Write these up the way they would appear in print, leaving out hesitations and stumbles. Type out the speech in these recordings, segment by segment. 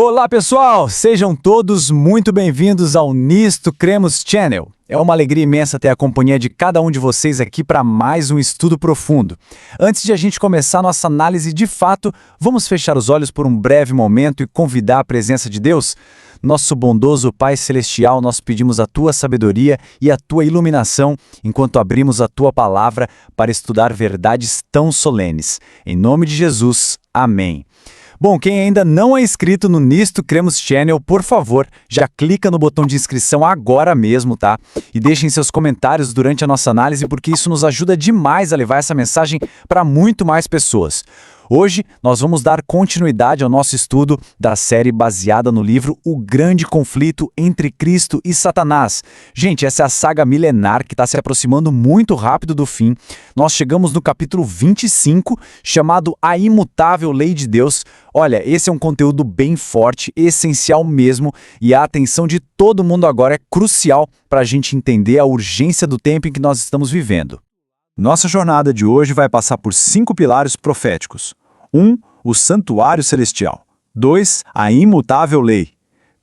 Olá pessoal, sejam todos muito bem-vindos ao Nisto Cremos Channel. É uma alegria imensa ter a companhia de cada um de vocês aqui para mais um estudo profundo. Antes de a gente começar nossa análise de fato, vamos fechar os olhos por um breve momento e convidar a presença de Deus? Nosso bondoso Pai Celestial, nós pedimos a Tua sabedoria e a Tua iluminação enquanto abrimos a Tua palavra para estudar verdades tão solenes. Em nome de Jesus, amém. Bom, quem ainda não é inscrito no Nisto Cremos Channel, por favor, já clica no botão de inscrição agora mesmo, tá? E deixem seus comentários durante a nossa análise, porque isso nos ajuda demais a levar essa mensagem para muito mais pessoas. Hoje, nós vamos dar continuidade ao nosso estudo da série baseada no livro O Grande Conflito entre Cristo e Satanás. Gente, essa é a saga milenar que está se aproximando muito rápido do fim. Nós chegamos no capítulo 25, chamado A Imutável Lei de Deus. Olha, esse é um conteúdo bem forte, essencial mesmo, e a atenção de todo mundo agora é crucial para a gente entender a urgência do tempo em que nós estamos vivendo. Nossa jornada de hoje vai passar por 5 pilares proféticos. 1. O Santuário Celestial. 2. A Imutável Lei.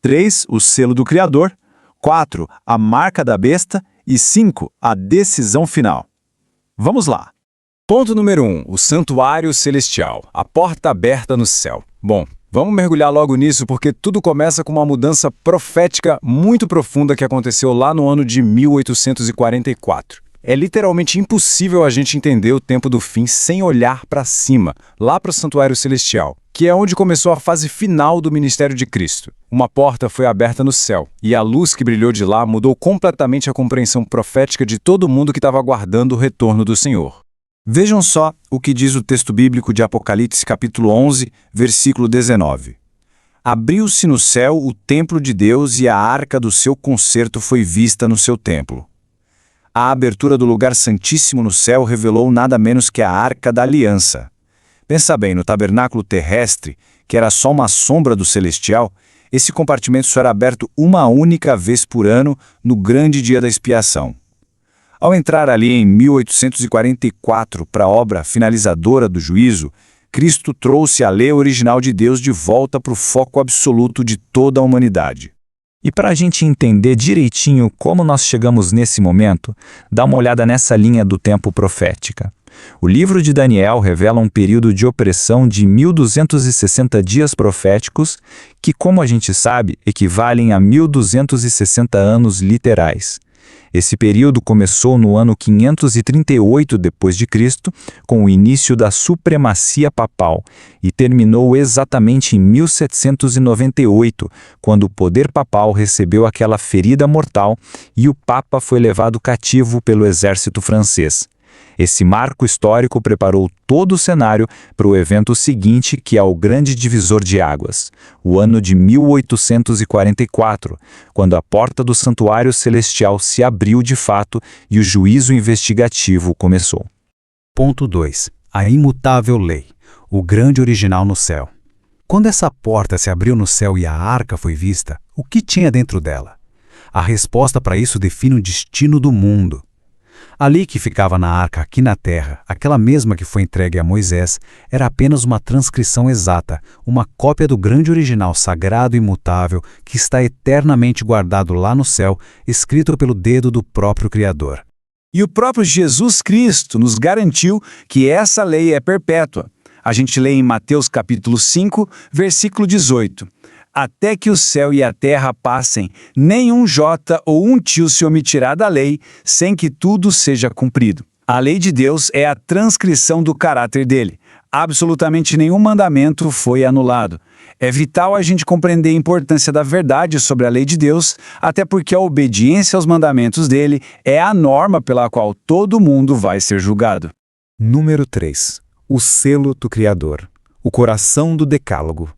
3. O Selo do Criador. 4. A Marca da Besta. E 5. A Decisão Final. Vamos lá. Ponto número 1. O Santuário Celestial. A porta aberta no céu. Bom, vamos mergulhar logo nisso porque tudo começa com uma mudança profética muito profunda que aconteceu lá no ano de 1844. É literalmente impossível a gente entender o tempo do fim sem olhar para cima, lá para o Santuário Celestial, que é onde começou a fase final do ministério de Cristo. Uma porta foi aberta no céu, e a luz que brilhou de lá mudou completamente a compreensão profética de todo mundo que estava aguardando o retorno do Senhor. Vejam só o que diz o texto bíblico de Apocalipse capítulo 11, versículo 19. Abriu-se no céu o templo de Deus e a arca do seu concerto foi vista no seu templo. A abertura do lugar santíssimo no céu revelou nada menos que a Arca da Aliança. Pensa bem, no tabernáculo terrestre, que era só uma sombra do celestial, esse compartimento só era aberto uma única vez por ano, no grande dia da expiação. Ao entrar ali em 1844 para a obra finalizadora do juízo, Cristo trouxe a lei original de Deus de volta para o foco absoluto de toda a humanidade. E para a gente entender direitinho como nós chegamos nesse momento, dá uma olhada nessa linha do tempo profética. O livro de Daniel revela um período de opressão de 1260 dias proféticos, que, como a gente sabe, equivalem a 1260 anos literais. Esse período começou no ano 538 d.C., com o início da supremacia papal, e terminou exatamente em 1798, quando o poder papal recebeu aquela ferida mortal e o Papa foi levado cativo pelo exército francês. Esse marco histórico preparou todo o cenário para o evento seguinte, que é o grande divisor de águas, o ano de 1844, quando a porta do Santuário Celestial se abriu de fato e o juízo investigativo começou. Ponto 2. A Imutável Lei, o grande original no céu. Quando essa porta se abriu no céu e a arca foi vista, o que tinha dentro dela? A resposta para isso define o destino do mundo. A lei que ficava na arca aqui na terra, aquela mesma que foi entregue a Moisés, era apenas uma transcrição exata, uma cópia do grande original sagrado e imutável que está eternamente guardado lá no céu, escrito pelo dedo do próprio Criador. E o próprio Jesus Cristo nos garantiu que essa lei é perpétua. A gente lê em Mateus capítulo 5, versículo 18. Até que o céu e a terra passem, nenhum jota ou um tio se omitirá da lei, sem que tudo seja cumprido. A lei de Deus é a transcrição do caráter dele. Absolutamente nenhum mandamento foi anulado. É vital a gente compreender a importância da verdade sobre a lei de Deus, até porque a obediência aos mandamentos dele é a norma pela qual todo mundo vai ser julgado. Número 3. O selo do Criador. O coração do Decálogo.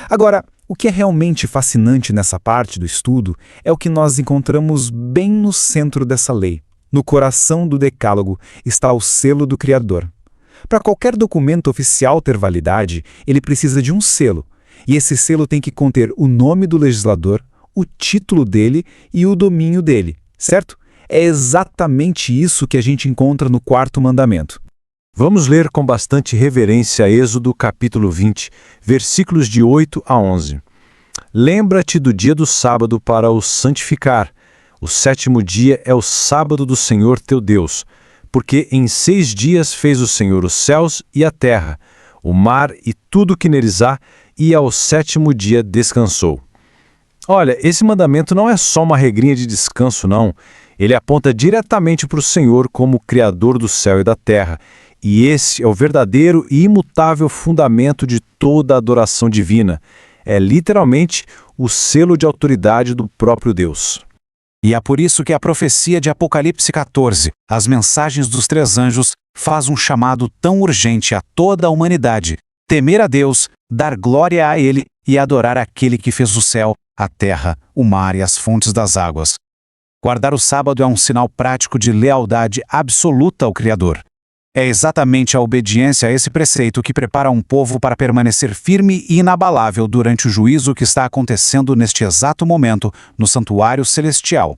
Agora, o que é realmente fascinante nessa parte do estudo é o que nós encontramos bem no centro dessa lei. No coração do Decálogo está o selo do Criador. Para qualquer documento oficial ter validade, ele precisa de um selo, e esse selo tem que conter o nome do legislador, o título dele e o domínio dele, certo? É exatamente isso que a gente encontra no 4º mandamento. Vamos ler com bastante reverência Êxodo capítulo 20, versículos de 8 a 11. Lembra-te do dia do sábado para o santificar. O 7º dia é o sábado do Senhor teu Deus, porque em 6 dias fez o Senhor os céus e a terra, o mar e tudo que neles há, e ao 7º dia descansou. Olha, esse mandamento não é só uma regrinha de descanso, não. Ele aponta diretamente para o Senhor como Criador do céu e da terra, e esse é o verdadeiro e imutável fundamento de toda a adoração divina. É literalmente o selo de autoridade do próprio Deus. E é por isso que a profecia de Apocalipse 14, as mensagens dos 3 anjos, faz um chamado tão urgente a toda a humanidade: temer a Deus, dar glória a Ele e adorar aquele que fez o céu, a terra, o mar e as fontes das águas. Guardar o sábado é um sinal prático de lealdade absoluta ao Criador. É exatamente a obediência a esse preceito que prepara um povo para permanecer firme e inabalável durante o juízo que está acontecendo neste exato momento no santuário celestial.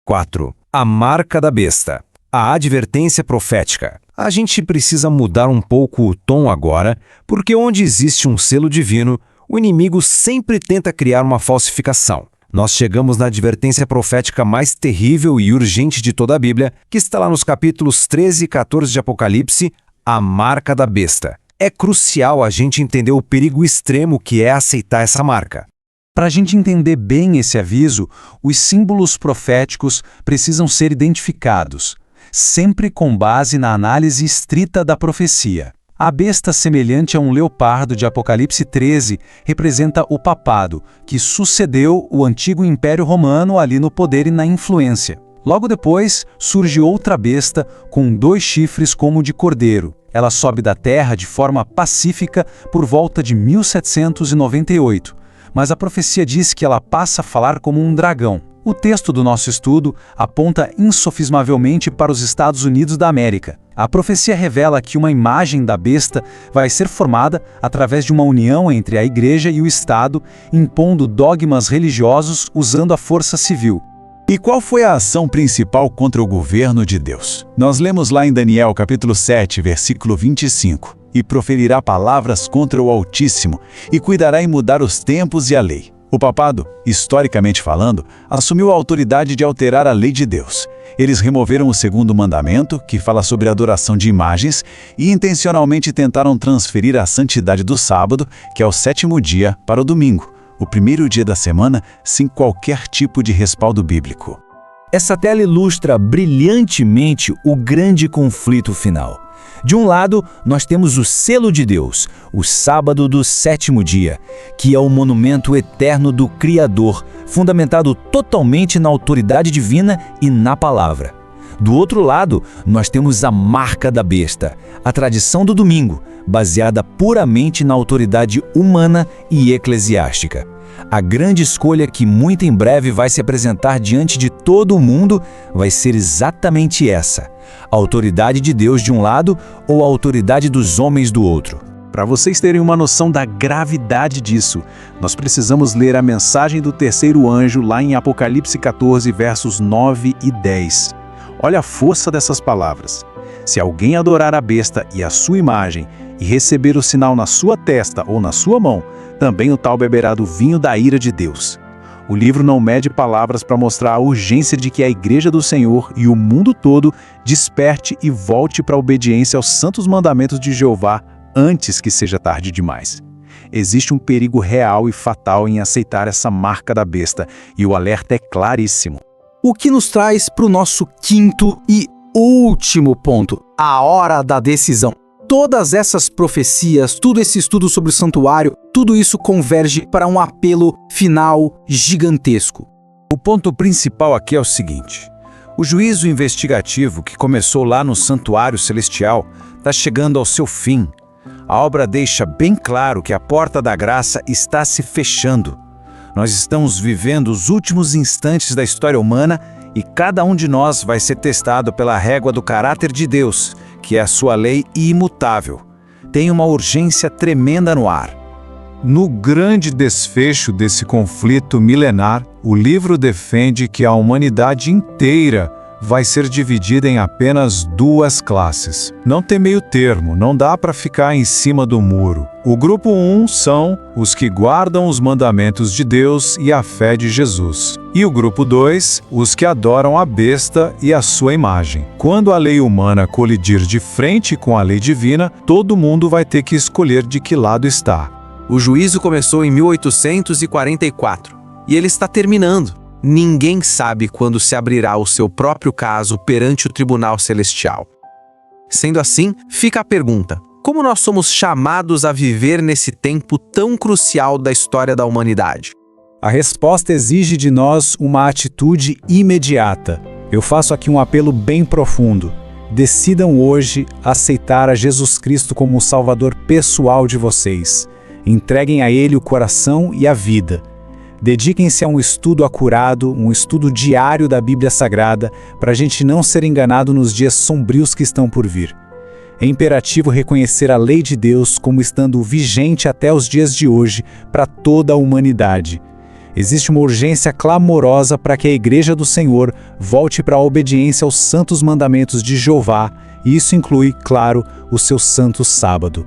4. A marca da besta. A advertência profética. A gente precisa mudar um pouco o tom agora, porque onde existe um selo divino, o inimigo sempre tenta criar uma falsificação. Nós chegamos na advertência profética mais terrível e urgente de toda a Bíblia, que está lá nos capítulos 13 e 14 de Apocalipse, a marca da besta. É crucial a gente entender o perigo extremo que é aceitar essa marca. Para a gente entender bem esse aviso, os símbolos proféticos precisam ser identificados, sempre com base na análise estrita da profecia. A besta semelhante a um leopardo de Apocalipse 13 representa o papado, que sucedeu o antigo Império Romano ali no poder e na influência. Logo depois, surge outra besta com 2 chifres como de cordeiro. Ela sobe da terra de forma pacífica por volta de 1798, mas a profecia diz que ela passa a falar como um dragão. O texto do nosso estudo aponta insofismavelmente para os Estados Unidos da América. A profecia revela que uma imagem da besta vai ser formada através de uma união entre a Igreja e o Estado, impondo dogmas religiosos usando a força civil. E qual foi a ação principal contra o governo de Deus? Nós lemos lá em Daniel capítulo 7, versículo 25. E proferirá palavras contra o Altíssimo, e cuidará em mudar os tempos e a lei. O papado, historicamente falando, assumiu a autoridade de alterar a lei de Deus. Eles removeram o 2º mandamento, que fala sobre a adoração de imagens, e intencionalmente tentaram transferir a santidade do sábado, que é o 7º dia, para o domingo, o 1º dia da semana, sem qualquer tipo de respaldo bíblico. Essa tela ilustra brilhantemente o grande conflito final. De um lado, nós temos o selo de Deus, o sábado do 7º dia, que é o monumento eterno do Criador, fundamentado totalmente na autoridade divina e na palavra. Do outro lado, nós temos a marca da besta, a tradição do domingo, baseada puramente na autoridade humana e eclesiástica. A grande escolha que muito em breve vai se apresentar diante de todo o mundo vai ser exatamente essa: a autoridade de Deus de um lado ou a autoridade dos homens do outro. Para vocês terem uma noção da gravidade disso, nós precisamos ler a mensagem do 3º anjo lá em Apocalipse 14, versos 9 e 10. Olha a força dessas palavras. Se alguém adorar a besta e a sua imagem e receber o sinal na sua testa ou na sua mão, também o tal beberá do vinho da ira de Deus. O livro não mede palavras para mostrar a urgência de que a Igreja do Senhor e o mundo todo desperte e volte para a obediência aos santos mandamentos de Jeová antes que seja tarde demais. Existe um perigo real e fatal em aceitar essa marca da besta, e o alerta é claríssimo. O que nos traz para o nosso 5º e último ponto: a hora da decisão. Todas essas profecias, todo esse estudo sobre o santuário, tudo isso converge para um apelo final gigantesco. O ponto principal aqui é o seguinte: o juízo investigativo que começou lá no santuário celestial está chegando ao seu fim. A obra deixa bem claro que a porta da graça está se fechando. Nós estamos vivendo os últimos instantes da história humana e cada um de nós vai ser testado pela régua do caráter de Deus, que é a sua lei imutável. Tem uma urgência tremenda no ar. No grande desfecho desse conflito milenar, o livro defende que a humanidade inteira vai ser dividida em apenas duas classes. Não tem meio termo, não dá para ficar em cima do muro. O grupo 1 são os que guardam os mandamentos de Deus e a fé de Jesus. E o grupo 2, os que adoram a besta e a sua imagem. Quando a lei humana colidir de frente com a lei divina, todo mundo vai ter que escolher de que lado está. O juízo começou em 1844 e ele está terminando. Ninguém sabe quando se abrirá o seu próprio caso perante o Tribunal Celestial. Sendo assim, fica a pergunta: como nós somos chamados a viver nesse tempo tão crucial da história da humanidade? A resposta exige de nós uma atitude imediata. Eu faço aqui um apelo bem profundo. Decidam hoje aceitar a Jesus Cristo como o Salvador pessoal de vocês. Entreguem a Ele o coração e a vida. Dediquem-se a um estudo acurado, um estudo diário da Bíblia Sagrada, para a gente não ser enganado nos dias sombrios que estão por vir. É imperativo reconhecer a lei de Deus como estando vigente até os dias de hoje para toda a humanidade. Existe uma urgência clamorosa para que a Igreja do Senhor volte para a obediência aos santos mandamentos de Jeová, e isso inclui, claro, o seu santo sábado.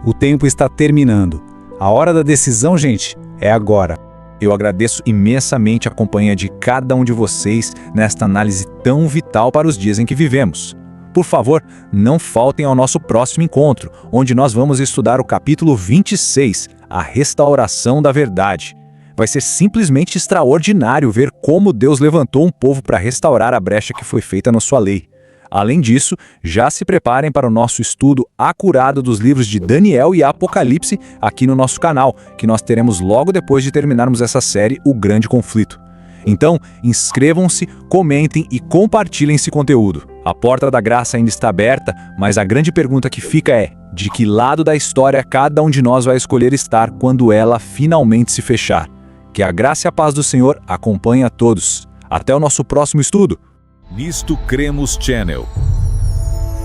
O tempo está terminando. A hora da decisão, gente, é agora. Eu agradeço imensamente a companhia de cada um de vocês nesta análise tão vital para os dias em que vivemos. Por favor, não faltem ao nosso próximo encontro, onde nós vamos estudar o capítulo 26, a restauração da verdade. Vai ser simplesmente extraordinário ver como Deus levantou um povo para restaurar a brecha que foi feita na sua lei. Além disso, já se preparem para o nosso estudo acurado dos livros de Daniel e Apocalipse aqui no nosso canal, que nós teremos logo depois de terminarmos essa série, O Grande Conflito. Então, inscrevam-se, comentem e compartilhem esse conteúdo. A porta da graça ainda está aberta, mas a grande pergunta que fica é: de que lado da história cada um de nós vai escolher estar quando ela finalmente se fechar? Que a graça e a paz do Senhor acompanhem a todos. Até o nosso próximo estudo! Nisto Cremos Channel,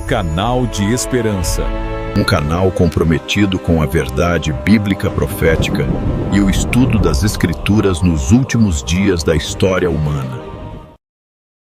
canal de esperança. Um canal comprometido com a verdade bíblica profética e o estudo das Escrituras nos últimos dias da história humana.